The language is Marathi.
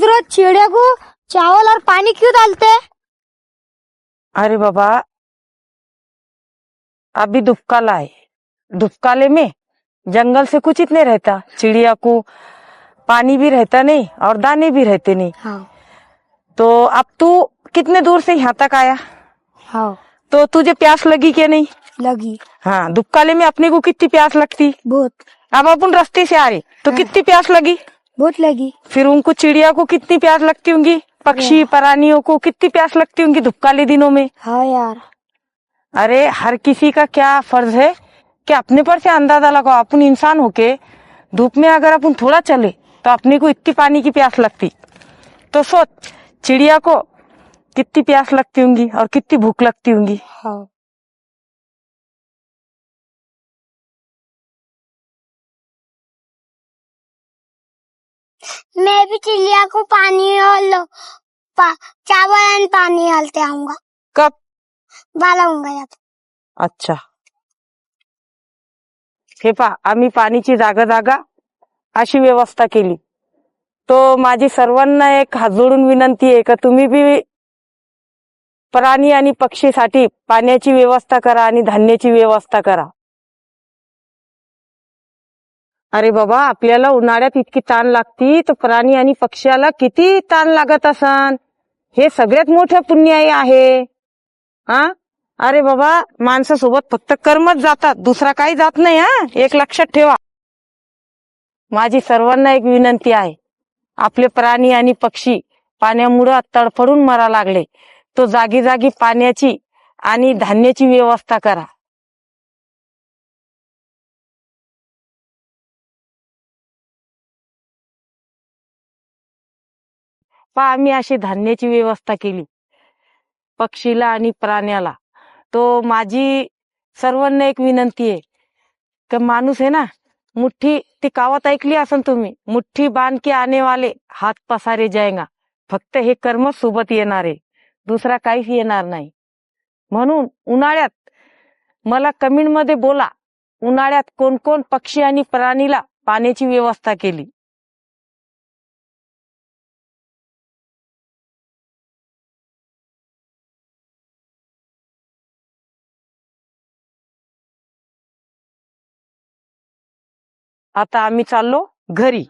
रोज रोज चिड़िया को चावल और पानी क्यों डालते हैं? अरे बाबा, अभी दुपकाला है। दुपकाले में जंगल से कुछ इतने रहता, चिड़िया को पानी भी रहता नहीं और दाने भी रहते नहीं। हाँ तो अब तू कितने दूर से यहाँ तक आया, हाँ तो तुझे प्यास लगी क्या नहीं? लगी हाँ, दुपकाले में अपने को कितनी प्यास लगती। बहुत। अब अपन रास्ते से आ रहे तो हाँ। कितनी प्यास लगी? बहुत लगी। फिर उनको चिड़िया को कितनी प्यास लगती होंगी, पक्षी प्राणियों को कितनी प्यास लगती होंगी दुपकाले दिनों में। हाँ यार। अरे हर किसी का क्या फर्ज है कि अपने पर से अंदाजा लगाओ। अपन इंसान होके धूप में अगर अपन थोड़ा चले तो अपने को इतनी पानी की प्यास लगती, तो सोच चिड़िया को कितनी प्यास लगती होंगी और कितनी भूख लगती होंगी। हाँ मैं भी चिड़िया को पानी और चावल और पानी डालते आऊंगा। कब? बालाऊंगा यार। अच्छा हे पा, आम्ही पाणीची जागा जागा अशी व्यवस्था केली। तो माझी सर्वांना एक हात जोडून विनंती आहे का तुम्ही बी प्राणी आणि पक्षीसाठी पाण्याची व्यवस्था करा आणि धान्याची व्यवस्था करा। अरे बाबा, आपल्याला उन्हाळ्यात इतकी ताण लागती तर प्राणी आणि पक्ष्याला किती ताण लागत असन। हे सगळ्यात मोठं पुण्य आहे। हा, अरे बाबा, माणसासोबत फक्त कर्मच जातात, दुसरा काही जात नाही। हा, एक लक्षात ठेवा। माझी सर्वांना एक विनंती आहे, आपले प्राणी आणि पक्षी पाण्यामुळे तडफडून मरा लागले, तो जागी जागी पाण्याची आणि धान्याची व्यवस्था करा। पहा, आम्ही अशी धान्याची व्यवस्था केली पक्षीला आणि प्राण्याला। तो माझी सर्वांना एक विनंती आहे की माणूस आहे ना, मुट्ठी, ती कावत ऐकली असन तुम्ही, मुट्ठी बांध के आने वाले हात पसारे जाएगा। फक्त हे कर्म सोबत येणार आहे, दुसरा काहीच येणार नाही। म्हणून उन्हाळ्यात मला कमेंट मध्ये बोला, उन्हाळ्यात कोण कोण पक्षी आणि प्राणीला पाण्याची व्यवस्था केली। आता आम्ही चाललो घरी।